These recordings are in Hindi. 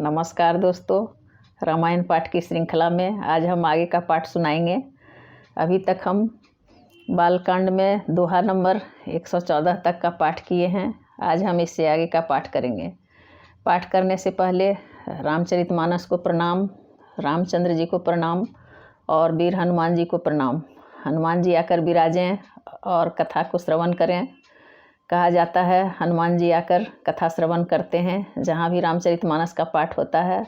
नमस्कार दोस्तों, रामायण पाठ की श्रृंखला में आज हम आगे का पाठ सुनाएंगे। अभी तक हम बालकांड में दोहा नंबर 114 तक का पाठ किए हैं। आज हम इससे आगे का पाठ करेंगे। पाठ करने से पहले रामचरितमानस को प्रणाम, रामचंद्र जी को प्रणाम और वीर हनुमान जी को प्रणाम। हनुमान जी आकर विराजें और कथा को श्रवण करें। कहा जाता है हनुमान जी आकर कथा श्रवण करते हैं। जहाँ भी रामचरितमानस का पाठ होता है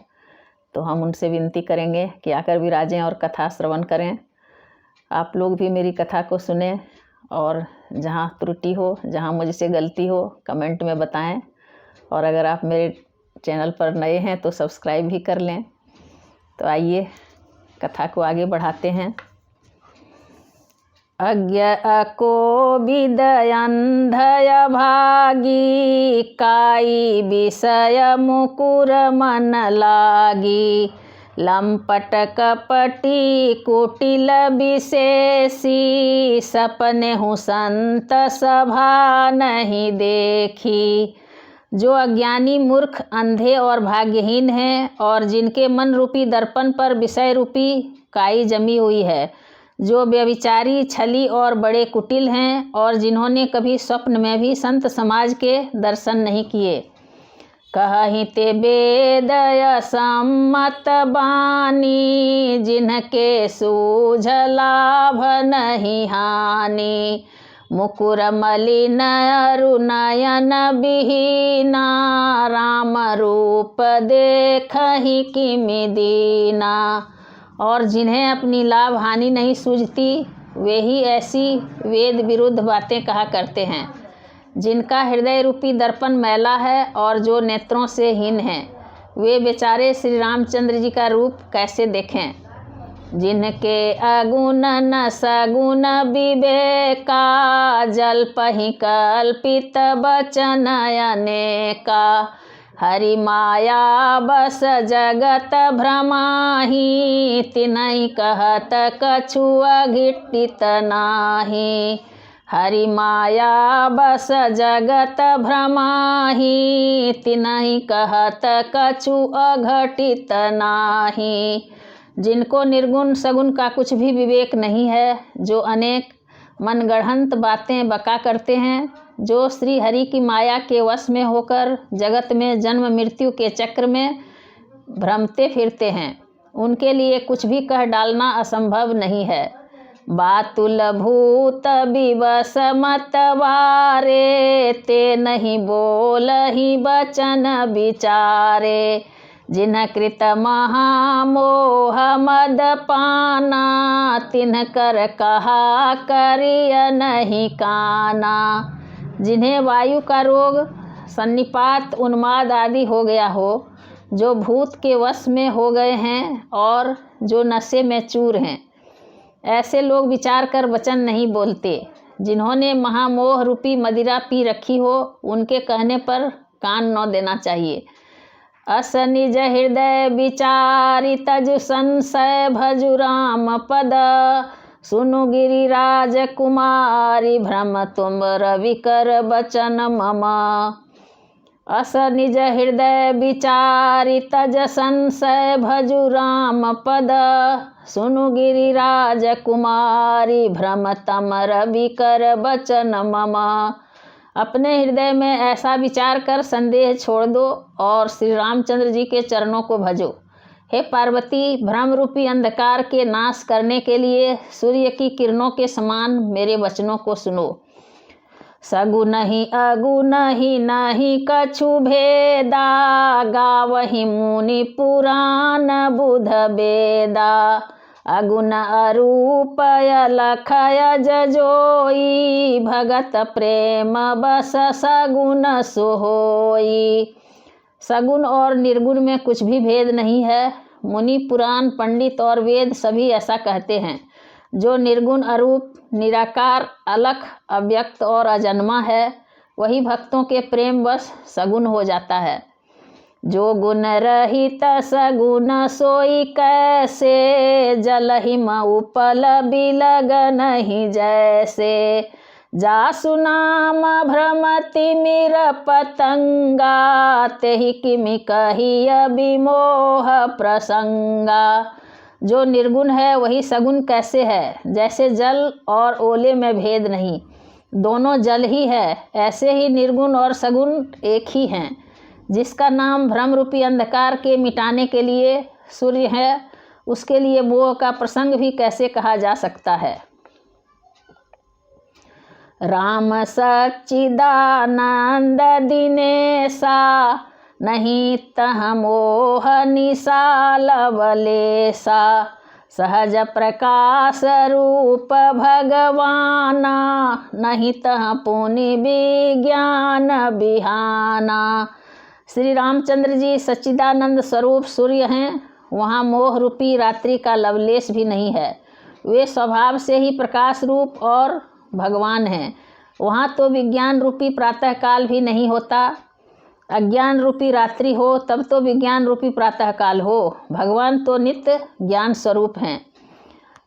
तो हम उनसे विनती करेंगे कि आकर विराजें और कथा श्रवण करें। आप लोग भी मेरी कथा को सुने और जहाँ त्रुटि हो, जहाँ मुझसे गलती हो, कमेंट में बताएं। और अगर आप मेरे चैनल पर नए हैं तो सब्सक्राइब भी कर लें। तो आइए कथा को आगे बढ़ाते हैं। अज्ञ अकोविद अंधय भागी, काई विषय मुकुर मन लागी। लंपट कपटी कुटिल विशेषी, सपने हूँ संत सभा नहीं देखी। जो अज्ञानी मूर्ख, अंधे और भाग्यहीन हैं और जिनके मन रूपी दर्पण पर विषय रूपी काई जमी हुई है, जो व्यभिचारी, छली और बड़े कुटिल हैं और जिन्होंने कभी स्वप्न में भी संत समाज के दर्शन नहीं किए। कहि ते वेद सम्मत बानी, जिनके सूझ लाभ नहीं हानि। मुकुर मलिन अरु नयन बिहीना, राम रूप देखहि किमि दीना। और जिन्हें अपनी लाभ हानि नहीं सूझती, वे ही ऐसी वेद विरुद्ध बातें कहा करते हैं। जिनका हृदय रूपी दर्पण मैला है और जो नेत्रों से हीन हैं, वे बेचारे श्री रामचंद्र जी का रूप कैसे देखें। जिनके अगुण न सगुण विवेका, जल्पहि कल्पित बचन अनेका। हरि माया बस जगत भ्रमाहि, तिनहि कहत कछु अघटित नाही। हरि माया बस जगत भ्रमाहि, तिनहि कहत कछु अघटित नाही। जिनको निर्गुण सगुण का कुछ भी विवेक नहीं है, जो अनेक मनगढ़ंत बातें बका करते हैं, जो श्री हरि की माया के वश में होकर जगत में जन्म मृत्यु के चक्र में भ्रमते फिरते हैं, उनके लिए कुछ भी कह डालना असंभव नहीं है। बातुल भूत विवश मतवारे, ते नहीं बोलहि बचन विचारे। जिन्ह कृत महामोह मद पाना, तिन्ह कर कहा करिय नहीं काना। जिन्हें वायु का रोग, सन्निपात, उन्माद आदि हो गया हो, जो भूत के वश में हो गए हैं और जो नशे में चूर हैं, ऐसे लोग विचार कर वचन नहीं बोलते। जिन्होंने महामोह रूपी मदिरा पी रखी हो, उनके कहने पर कान न देना चाहिए। अस निज हृदय विचारि तजु संशय, भजु राम पद सुनु गिरिराज कुमारी। भ्रम तुम रवि कर बचन मम। अस निज हृदय विचारि तज संशय, भजु राम पद सुनु गिरिराज कुमारी। भ्रम तम रवि कर बचन मम। अपने हृदय में ऐसा विचार कर संदेह छोड़ दो और श्री रामचंद्र जी के चरणों को भजो। हे पार्वती, भ्रम रूपी अंधकार के नाश करने के लिए सूर्य की किरणों के समान मेरे वचनों को सुनो। सगुन ही अगुन ही नहीं कछु भेदा, गावहि मुनि पुराण बुध बेदा। अगुण अरूप अलखय जजोई, भगत प्रेम बस सगुन सोहोई। सगुण और निर्गुण में कुछ भी भेद नहीं है। मुनि, पुराण, पंडित और वेद सभी ऐसा कहते हैं। जो निर्गुण, अरूप, निराकार, अलख, अव्यक्त और अजन्मा है, वही भक्तों के प्रेम वश सगुण हो जाता है। जो गुण रहित सगुण सोई कैसे, जलहि उपल बिलग नहीं जैसे। जासु नाम भ्रमति मिर पतंगा, तेहि किमि कहिय विमोह प्रसंगा। जो निर्गुण है वही सगुण कैसे है, जैसे जल और ओले में भेद नहीं, दोनों जल ही है, ऐसे ही निर्गुण और सगुण एक ही हैं। जिसका नाम भ्रम रूपी अंधकार के मिटाने के लिए सूर्य है, उसके लिए मोह का प्रसंग भी कैसे कहा जा सकता है। राम सच्चिदानंद दिनेशा, नहीं तह मोह निशा लवलेशा। सहज प्रकाश रूप भगवाना, नहीं तह पुनि विज्ञान बिहाना। श्री रामचंद्र जी सच्चिदानंद स्वरूप सूर्य हैं, वहाँ मोह रूपी रात्रि का लवलेश भी नहीं है। वे स्वभाव से ही प्रकाश रूप और भगवान हैं। वहाँ तो विज्ञान रूपी प्रातःकाल भी नहीं होता। अज्ञान रूपी रात्रि हो तब तो विज्ञान रूपी प्रातःकाल हो। भगवान तो नित्य ज्ञान स्वरूप हैं।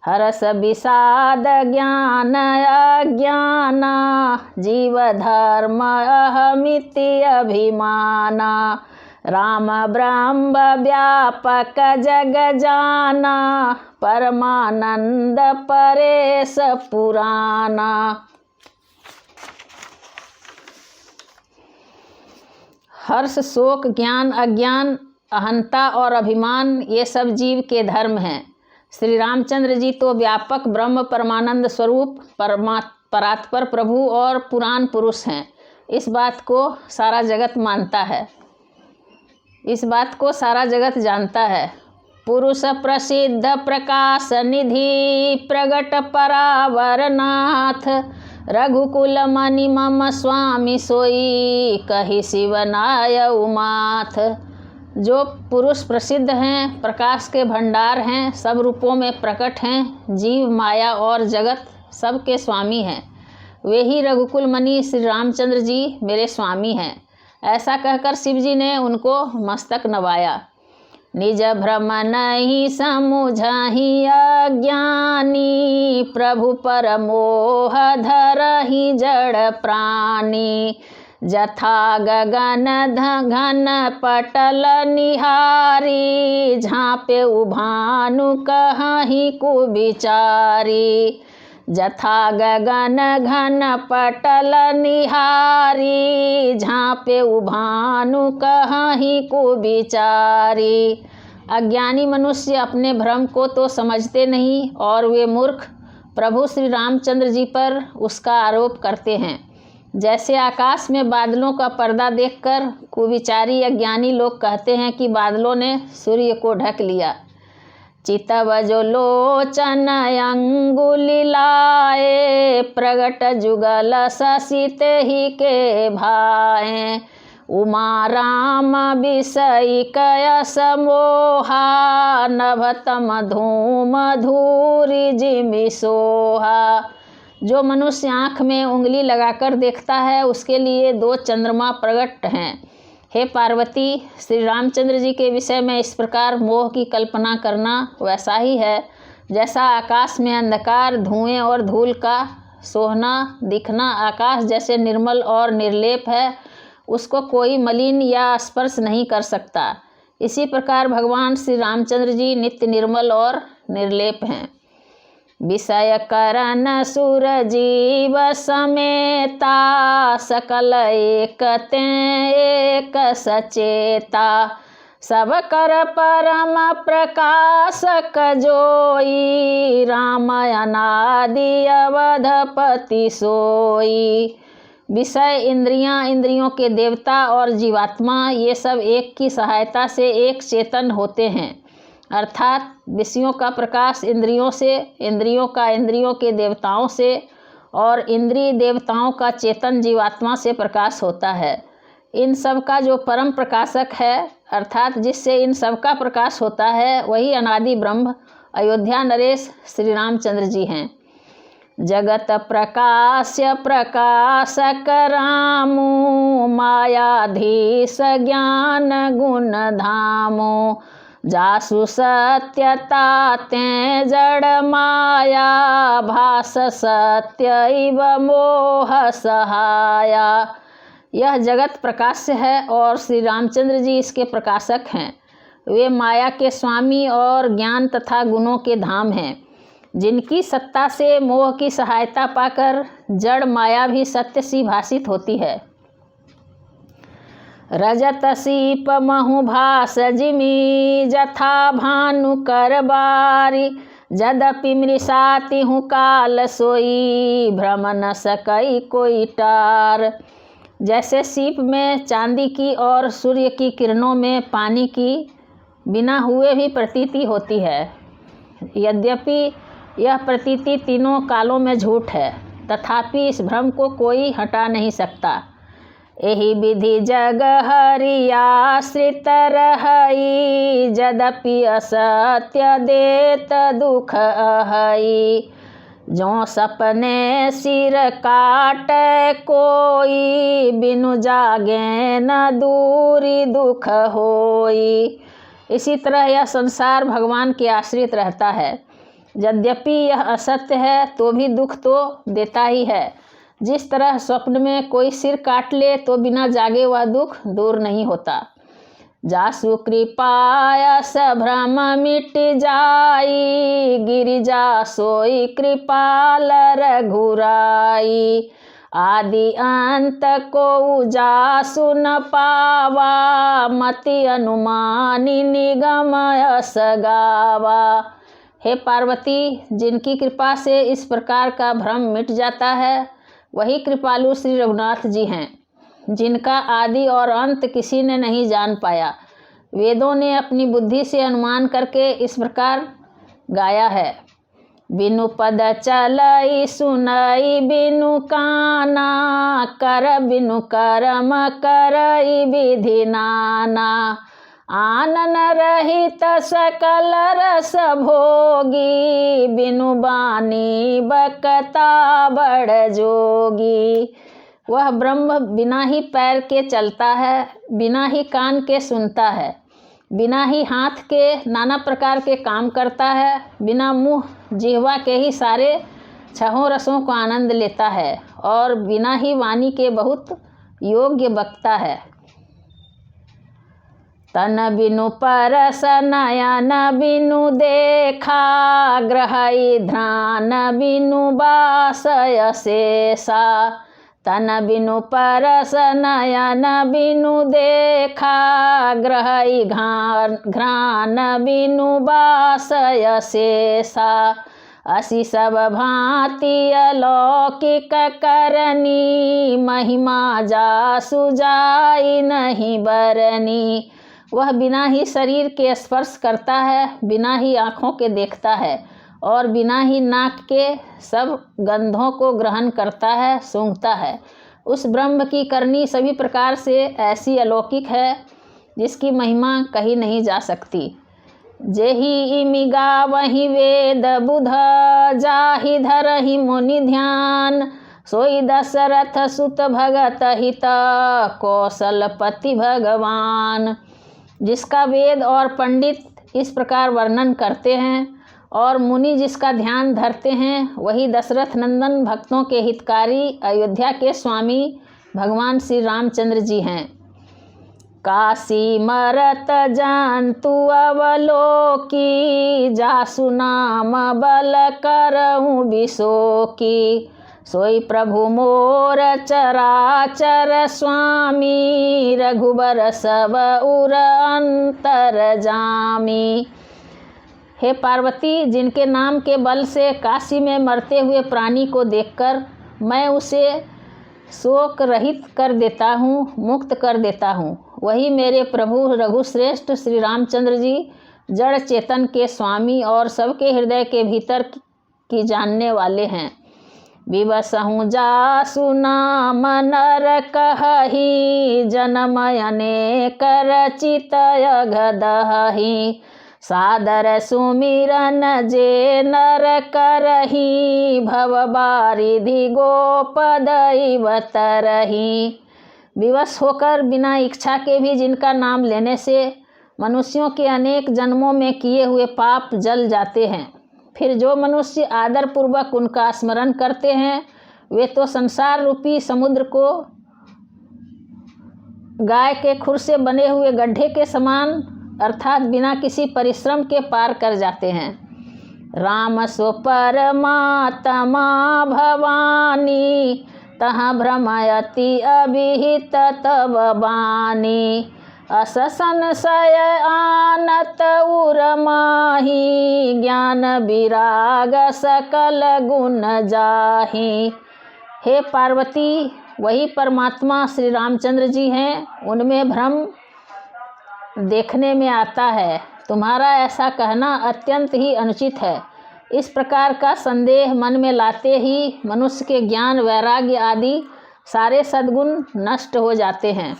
हरस विषाद ज्ञान अज्ञाना, जीव धर्म अहमिति अभिमाना। राम ब्रह्म व्यापक जग जाना, परमानंद परेश पुराना। हर्ष, शोक, ज्ञान, अज्ञान, अहंता और अभिमान ये सब जीव के धर्म हैं। श्री रामचंद्र जी तो व्यापक ब्रह्म परमानंद स्वरूप परात्पर प्रभु और पुराण पुरुष हैं। इस बात को सारा जगत मानता है, इस बात को सारा जगत जानता है। पुरुष प्रसिद्ध प्रकाश निधि, प्रगट परावरनाथ। रघुकुल मणि मम स्वामी सोई, कहि शिवनाय उमाथ। जो पुरुष प्रसिद्ध हैं, प्रकाश के भंडार हैं, सब रूपों में प्रकट हैं, जीव माया और जगत सबके स्वामी हैं। वे ही रघुकुल मणि श्री रामचंद्र जी मेरे स्वामी हैं। ऐसा कहकर शिव जी ने उनको मस्तक नवाया। निज भ्रम नहीं समुझहि अज्ञानी, प्रभु पर मोह धरहि जड़ प्राणी। जथा गगन घन पटल निहारी, झाँपे उभानु कहि कुविचारी। जथा गगन घन पटल निहारी, झाँपे उभानु कहि कुविचारी। अज्ञानी मनुष्य अपने भ्रम को तो समझते नहीं और वे मूर्ख प्रभु श्री रामचंद्र जी पर उसका आरोप करते हैं। जैसे आकाश में बादलों का पर्दा देखकर कुविचारी अज्ञानी लोग कहते हैं कि बादलों ने सूर्य को ढक लिया। चितव जो लोचन अंगुली लाए, प्रगट जुगल शशित ही के भाए। उमा राम विषय कयस मोहा, नभतम धूम धूरी जिमि सोहा। जो मनुष्य आँख में उंगली लगाकर देखता है उसके लिए दो चंद्रमा प्रकट हैं। हे पार्वती, श्री रामचंद्र जी के विषय में इस प्रकार मोह की कल्पना करना वैसा ही है जैसा आकाश में अंधकार, धुएं और धूल का सोहना दिखना आकाश जैसे निर्मल और निर्लेप है, उसको कोई मलिन या स्पर्श नहीं कर सकता। इसी प्रकार भगवान श्री रामचंद्र जी नित्य निर्मल और निर्लेप हैं। विषय करन सुर जीव समेता, सकल एकते एक सचेता। सब कर परम प्रकाशक जोई, राम अनादि अवधपति सोई। विषय, इंद्रियां, इंद्रियों के देवता और जीवात्मा ये सब एक की सहायता से एक चेतन होते हैं। अर्थात विषयों का प्रकाश इंद्रियों से, इंद्रियों का इंद्रियों के देवताओं से और इंद्रिय देवताओं का चेतन जीवात्मा से प्रकाश होता है। इन सब का जो परम प्रकाशक है अर्थात जिससे इन सब का प्रकाश होता है वही अनादि ब्रह्म अयोध्या नरेश श्री रामचंद्र जी हैं। जगत प्रकाश्य प्रकाशक रामो, मायाधीश ज्ञान गुण धामो। जासु सत्यता ते जड़ माया, भास सत्य इव मोह सहाया। यह जगत प्रकाश्य है और श्री रामचंद्र जी इसके प्रकाशक हैं। वे माया के स्वामी और ज्ञान तथा गुणों के धाम हैं, जिनकी सत्ता से मोह की सहायता पाकर जड़ माया भी सत्य सी भासित होती है। रजत सीप महु भास जिमी, जथा भानु कर बारी, जदपि मृषाति हूँ काल सोई, भ्रम न सकई कोई टार। जैसे सीप में चांदी की और सूर्य की किरणों में पानी की बिना हुए भी प्रतीति होती है। यद्यपि यह प्रतीति तीनों कालों में झूठ है, तथापि इस भ्रम को कोई हटा नहीं सकता। एहि विधि जग हरियाश्रित रहई, जदपि असत्य देत दुख अहई। जो सपने सिर काट कोई, बिनु जागे न दूरी दुख होई। इसी तरह यह संसार भगवान के आश्रित रहता है। यद्यपि यह असत्य है तो भी दुख तो देता ही है। जिस तरह स्वप्न में कोई सिर काट ले तो बिना जागे वह दुख दूर नहीं होता। जासु कृपाया भ्रम मिट जाई, गिरिजा सोई कृपाल रघुराई। आदि अंत को जासु न पावा, मति अनुमानी निगम यस गावा। हे पार्वती, जिनकी कृपा से इस प्रकार का भ्रम मिट जाता है, वही कृपालु श्री रघुनाथ जी हैं, जिनका आदि और अंत किसी ने नहीं जान पाया। वेदों ने अपनी बुद्धि से अनुमान करके इस प्रकार गाया है। बिनु पद चलई सुनई बिनु काना, कर बिनु कर्म करई विधि नाना। आनन रहित सकल रस भोगी, बिनु बानी बकता बड़ जोगी। वह ब्रह्म बिना ही पैर के चलता है, बिना ही कान के सुनता है, बिना ही हाथ के नाना प्रकार के काम करता है, बिना मुँह जिह्वा के ही सारे छहों रसों को आनंद लेता है, और बिना ही वाणी के बहुत योग्य बकता है। तन बिनु परस नयन बिनु देखा, ग्रहई ध्यान बिनु बासय शेषा। तन बिनु परस नयन बिनु देखा, ग्रहई घ्राण बिनु बासय शेषा। असी सब भांति अलौकिक करनी, महिमा जासु जाई नहीं बरनी। वह बिना ही शरीर के स्पर्श करता है, बिना ही आँखों के देखता है, और बिना ही नाक के सब गंधों को ग्रहण करता है, सूंघता है। उस ब्रह्म की करनी सभी प्रकार से ऐसी अलौकिक है, जिसकी महिमा कही नहीं जा सकती। जेहि इमिगा वही वेद बुध, जाहि धरहि मुनि ध्यान। सोई दशरथ सुत भगत हित, कौशलपति भगवान। जिसका वेद और पंडित इस प्रकार वर्णन करते हैं और मुनि जिसका ध्यान धरते हैं, वही दशरथ नंदन भक्तों के हितकारी अयोध्या के स्वामी भगवान श्री रामचंद्र जी हैं। काशी मरत जंतु अवलोकी, जासु नाम बल करऊँ बिसोकी। सोई प्रभु मोर चराचर स्वामी, रघुबर सब उर अंतर जामी। हे पार्वती, जिनके नाम के बल से काशी में मरते हुए प्राणी को देखकर मैं उसे शोक रहित कर देता हूँ, मुक्त कर देता हूँ, वही मेरे प्रभु रघुश्रेष्ठ श्री रामचंद्र जी जड़ चेतन के स्वामी और सबके हृदय के भीतर की जानने वाले हैं। विवसहु जासु नाम नर कहहि, जनम अनेक रचित अघदहि। सादर सुमिरन जे नर करहि, भव बारिधि गोपद इव तरहि। विवश होकर बिना इच्छा के भी जिनका नाम लेने से मनुष्यों के अनेक जन्मों में किए हुए पाप जल जाते हैं। फिर जो मनुष्य आदरपूर्वक उनका स्मरण करते हैं वे तो संसार रूपी समुद्र को गाय के खुर से बने हुए गड्ढे के समान अर्थात बिना किसी परिश्रम के पार कर जाते हैं। राम सो परमात्मा भवानी तहाँ भ्रमयति अभिहित तब बानी अस संशय आनत उरमाही ज्ञान विराग सकल गुण जाही। हे पार्वती, वही परमात्मा श्री रामचंद्र जी हैं, उनमें भ्रम देखने में आता है। तुम्हारा ऐसा कहना अत्यंत ही अनुचित है। इस प्रकार का संदेह मन में लाते ही मनुष्य के ज्ञान, वैराग्य आदि सारे सद्गुण नष्ट हो जाते हैं।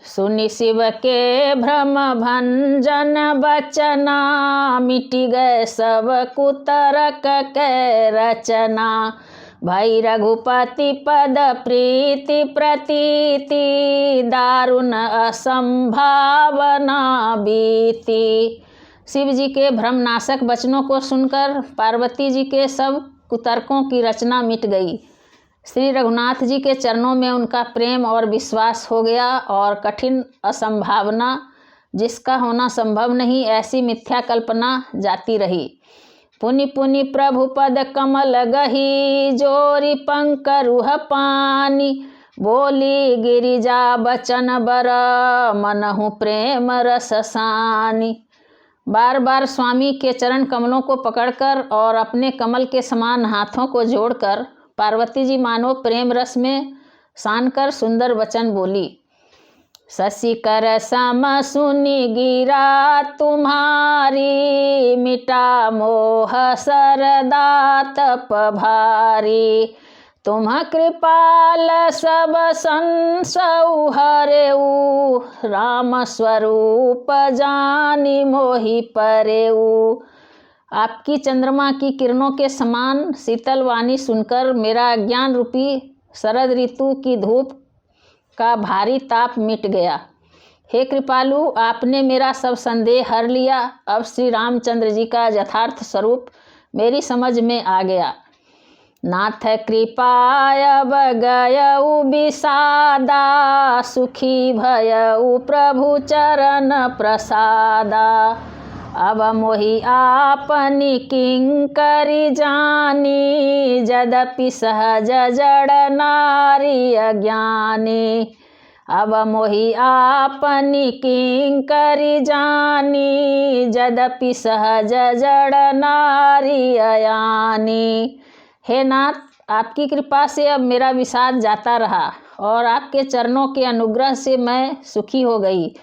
सुनि शिव के भ्रम भंजन बचना मिटी गए सब कुतरक के रचना। भई रघुपति पद प्रीति प्रतीति दारुण असंभावना बीती। शिव जी के भ्रमनाशक वचनों को सुनकर पार्वती जी के सब कुतर्कों की रचना मिट गई। श्री रघुनाथ जी के चरणों में उनका प्रेम और विश्वास हो गया और कठिन असंभावना, जिसका होना संभव नहीं, ऐसी मिथ्या कल्पना जाती रही। पुनि पुनि प्रभु पद कमल गही जोरी पंकरुह पानी बोली गिरिजा बचन बर मनहु प्रेम रस सानी। बार बार स्वामी के चरण कमलों को पकड़कर और अपने कमल के समान हाथों को जोड़कर पार्वती जी मानो प्रेम रस में सान कर सुंदर वचन बोली। शशि कर सम सुनि गिरा तुम्हारी मिटा मोह सरदा तप भारी। तुम कृपाल सब संसौ हरेऊ राम स्वरूप जानी मोहि परेऊ। आपकी चंद्रमा की किरणों के समान शीतल वाणी सुनकर मेरा ज्ञान रूपी शरद ऋतु की धूप का भारी ताप मिट गया। हे कृपालु, आपने मेरा सब संदेह हर लिया। अब श्री रामचंद्र जी का यथार्थ स्वरूप मेरी समझ में आ गया। नाथ कृपाय गयऊ विषादा सुखी भयऊ प्रभु चरण प्रसादा। अब मोहि आपनि किंकरि जानी यद्यपि सहज जड़ नारी अज्ञानी। अब मोहि आपनि किंकरि जानी यद्यपि सहज जड़ नारी अयानी। हे नाथ, आपकी कृपा से अब मेरा विषाद जाता रहा और आपके चरणों के अनुग्रह से मैं सुखी हो गई।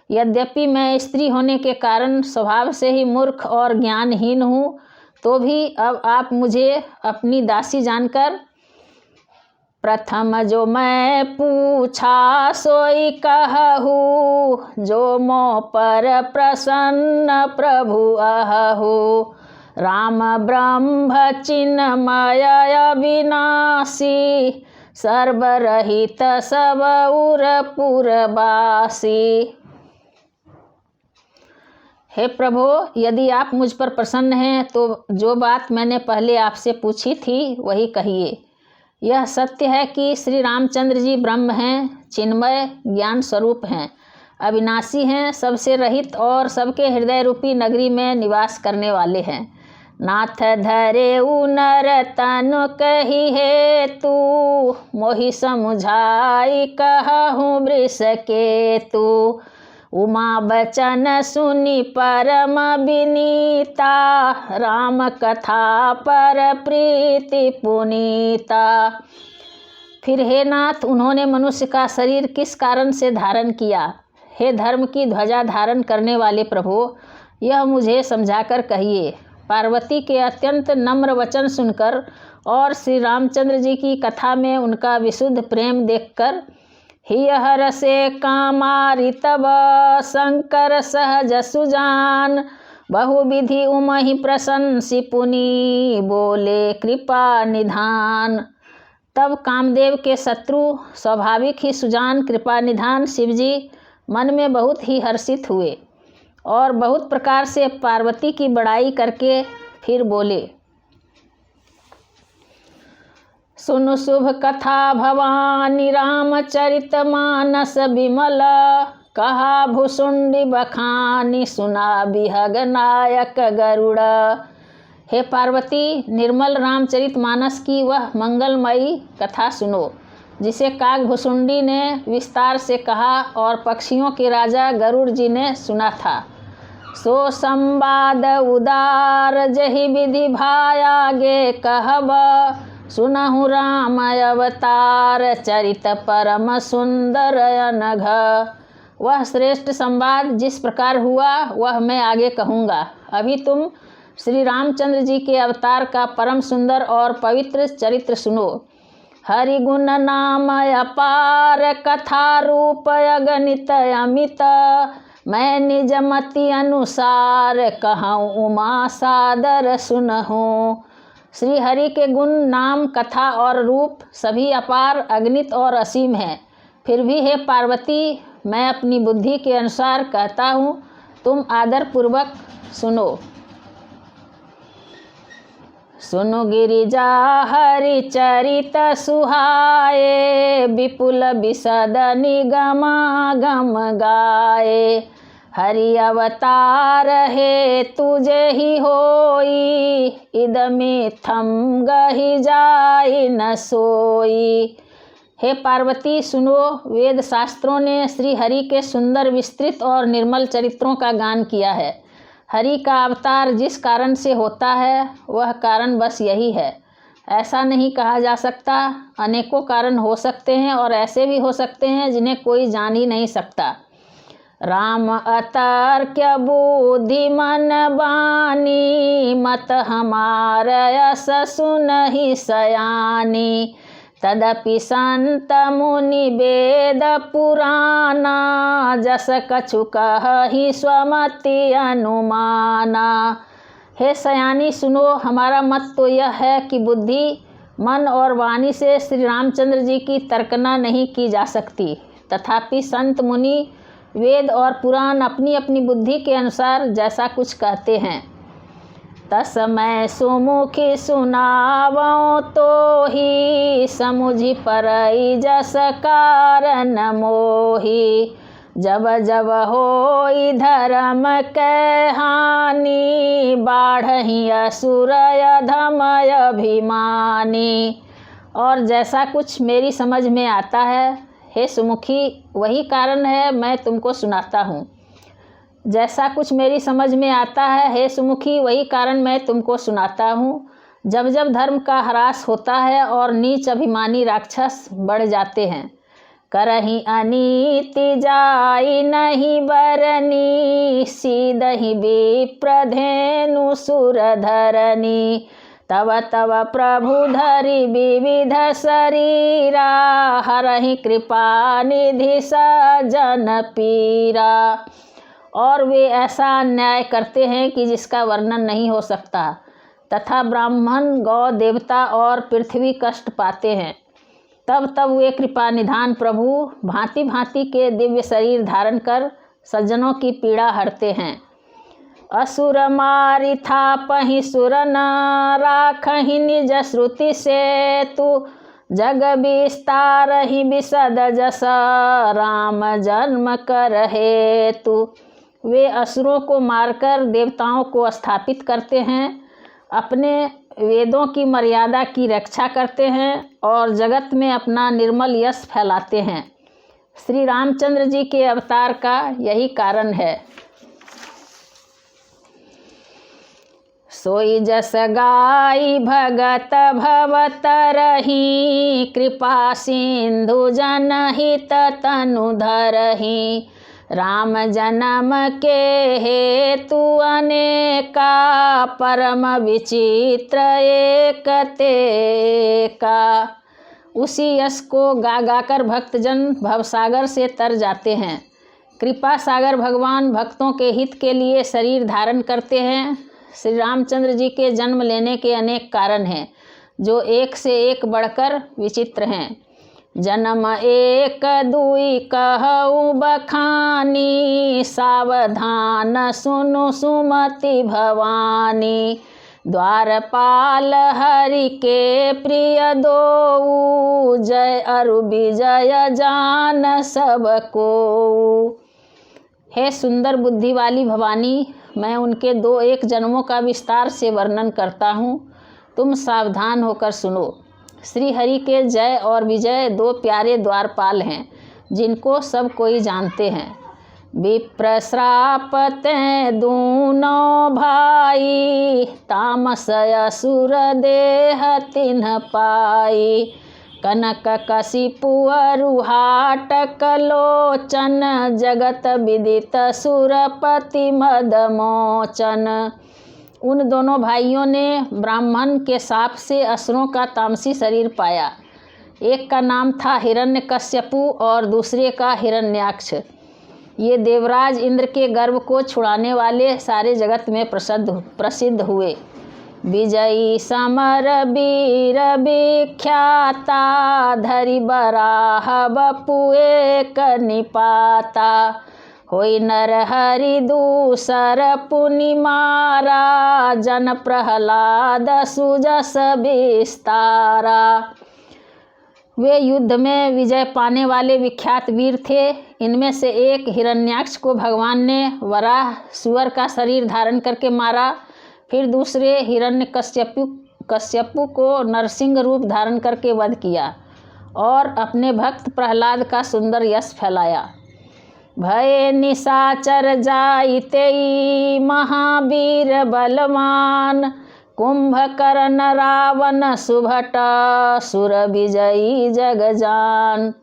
यद्यपि मैं स्त्री होने के कारण स्वभाव से ही मूर्ख और ज्ञानहीन हूँ, तो भी अब आप मुझे अपनी दासी जानकर प्रथम जो मैं पूछा सोई कहूँ जो मोह पर प्रसन्न प्रभु अहु। राम ब्रह्म चिन्मय अविनाशी सर्वरहित सब उर पुरवासी। हे प्रभु, यदि आप मुझ पर प्रसन्न हैं तो जो बात मैंने पहले आपसे पूछी थी वही कहिए। यह सत्य है कि श्री रामचंद्र जी ब्रह्म हैं, चिन्मय ज्ञान स्वरूप हैं, अविनाशी हैं, सबसे रहित और सबके हृदय रूपी नगरी में निवास करने वाले हैं। नाथ धरे नर तनु कही हे तू मोहि समुझाई कहूँ वृष के तू। उमा बचन सुनि परम विनीता राम कथा पर प्रीति पुनीता। फिर हे नाथ, उन्होंने मनुष्य का शरीर किस कारण से धारण किया? हे धर्म की ध्वजा धारण करने वाले प्रभु, यह मुझे समझाकर कहिए। पार्वती के अत्यंत नम्र वचन सुनकर और श्री रामचंद्र जी की कथा में उनका विशुद्ध प्रेम देखकर हिय हर से कामारि तब शंकर सहज सुजान बहुविधि उमहि प्रशंसी पुनि, बोले कृपा निधान। तब कामदेव के शत्रु स्वाभाविक ही सुजान कृपा निधान शिवजी मन में बहुत ही हर्षित हुए और बहुत प्रकार से पार्वती की बड़ाई करके फिर बोले, सुनु शुभ कथा भवानी रामचरित मानस विमल, कहा भुसुंडी बखानी सुना बिहग नायक गरुड़। हे पार्वती, निर्मल रामचरित मानस की वह मंगलमयी कथा सुनो जिसे काग भुसुंडी ने विस्तार से कहा और पक्षियों के राजा गरुड़ जी ने सुना था। सो संवाद उदार जहि विधि भायागे कहब, सुनहु राम अवतार चरित परम सुंदर अनघ। वह श्रेष्ठ संवाद जिस प्रकार हुआ वह मैं आगे कहूँगा। अभी तुम श्री रामचंद्र जी के अवतार का परम सुंदर और पवित्र चरित्र सुनो। हरि गुण नाम अपार कथा रूप अगणित अमित, मैं निज मति अनुसार कहूँ उमा सादर सुनहूँ। श्री हरि के गुण नाम कथा और रूप सभी अपार अगणित और असीम हैं। फिर भी हे पार्वती, मैं अपनी बुद्धि के अनुसार कहता हूँ, तुम आदर पूर्वक सुनो। सुनु गिरिजा हरि चरित सुहाए, विपुल विशद निगमागम गाए। हरि अवतार हे तुझे ही होई, इदमित्थम गहि जाई न सोई। हे पार्वती सुनो, वेद शास्त्रों ने श्री हरि के सुंदर विस्तृत और निर्मल चरित्रों का गान किया है। हरि का अवतार जिस कारण से होता है वह कारण बस यही है, ऐसा नहीं कहा जा सकता। अनेकों कारण हो सकते हैं और ऐसे भी हो सकते हैं जिन्हें कोई जान ही नहीं सकता। राम अतर्क्य बुद्धि मन बानी, मत हमार यस सुनहि सयानी। तदपि संत मुनि वेद पुराना, जस कछु कहहि स्वमति अनुमाना। हे सयानी सुनो, हमारा मत तो यह है कि बुद्धि, मन और वाणी से श्री रामचंद्र जी की तर्कना नहीं की जा सकती। तथापि संत मुनि वेद और पुराण अपनी अपनी बुद्धि के अनुसार जैसा कुछ कहते हैं। तस्मै सुमुखी सुनावो तो ही, समुझि परई जस कारण मोही। जब जब होई धर्म के हानि, बाढ़हि असुर अधमय अभिमानी। और जैसा कुछ मेरी समझ में आता है हे सुमुखी, वही कारण है मैं तुमको सुनाता हूँ। जैसा कुछ मेरी समझ में आता है हे सुमुखी, वही कारण मैं तुमको सुनाता हूँ। जब जब धर्म का ह्रास होता है और नीच अभिमानी राक्षस बढ़ जाते हैं, करही अनीति जाई नहीं बरनी, सीधहि विप्रधेनु सुर धरनी। तव तव प्रभु धरि विविध शरीरा, हरहि कृपा निधि सजन पीरा। और वे ऐसा अन्याय करते हैं कि जिसका वर्णन नहीं हो सकता, तथा ब्राह्मण, गौ, देवता और पृथ्वी कष्ट पाते हैं। तब तब वे कृपा निधान प्रभु भांति भांति के दिव्य शरीर धारण कर सज्जनों की पीड़ा हरते हैं। असुर मारि थापहि सुर न राखहि निज श्रुति से, तू जग विस्तारहि विशद जस राम जन्म कर हेतु। वे असुरों को मारकर देवताओं को स्थापित करते हैं, अपने वेदों की मर्यादा की रक्षा करते हैं और जगत में अपना निर्मल यश फैलाते हैं। श्री रामचंद्र जी के अवतार का यही कारण है। सोई जस गाई भगत भवतरहि, कृपा सिंधु जनहित तनु धरहि। राम जन्म के हेतु अनेका, परम विचित्र एक तेका। उसी यश को गा गाकर भक्तजन भवसागर से तर जाते हैं। कृपा सागर भगवान भक्तों के हित के लिए शरीर धारण करते हैं। श्री रामचंद्र जी के जन्म लेने के अनेक कारण हैं जो एक से एक बढ़कर विचित्र हैं। जन्म एक दुई कहऊ बखानी, सावधान सुनु सुमति भवानी। द्वारपाल हरि के प्रिय दोऊ, जय अरु विजय जान सब को। हे सुंदर बुद्धि वाली भवानी, मैं उनके 2-1 जन्मों का विस्तार से वर्णन करता हूँ, तुम सावधान होकर सुनो। श्री हरि के जय और विजय 2 प्यारे द्वारपाल हैं जिनको सब कोई जानते हैं। विप्रश्रापते दूनों भाई, तामस असुर देह तिन्ह पाई। कनक कशिपु अरुहाटक लोचन, जगत विदित सुरपति मदमोचन। उन दोनों भाइयों ने ब्राह्मण के शाप से असुरों का तामसी शरीर पाया। एक का नाम था हिरण्यकश्यपु और दूसरे का हिरण्याक्ष। ये देवराज इंद्र के गर्भ को छुड़ाने वाले सारे जगत में प्रसिद्ध हुए। विजयी समर वीर विख्याता, धरि बराह बपु एक निपाता। होई नर हरि दूसर पुनि मारा, जन प्रहलाद सुजस विस्तारा। वे युद्ध में विजय पाने वाले विख्यात वीर थे। इनमें से एक हिरण्याक्ष को भगवान ने वराह सुअर का शरीर धारण करके मारा। फिर दूसरे हिरण्यकश्यपु को नरसिंह रूप धारण करके वध किया और अपने भक्त प्रहलाद का सुंदर यश फैलाया। भय निशाचर जाइते महावीर बलवान, कुंभकर्ण रावण सुभट सुर विजयी जगजान।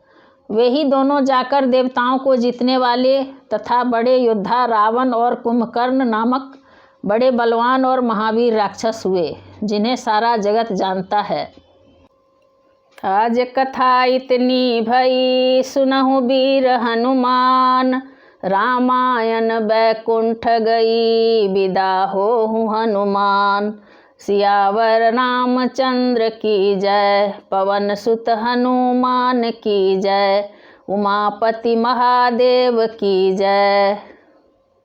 वे ही दोनों जाकर देवताओं को जीतने वाले तथा बड़े योद्धा रावण और कुंभकर्ण नामक बड़े बलवान और महावीर राक्षस हुए, जिन्हें सारा जगत जानता है। आज कथा इतनी भई, सुनहु वीर हनुमान। रामायण बैकुंठ गई, विदा होहु हनुमान। सियावर रामचंद्र की जय, पवन सुत हनुमान की जय। उमापति महादेव की जय।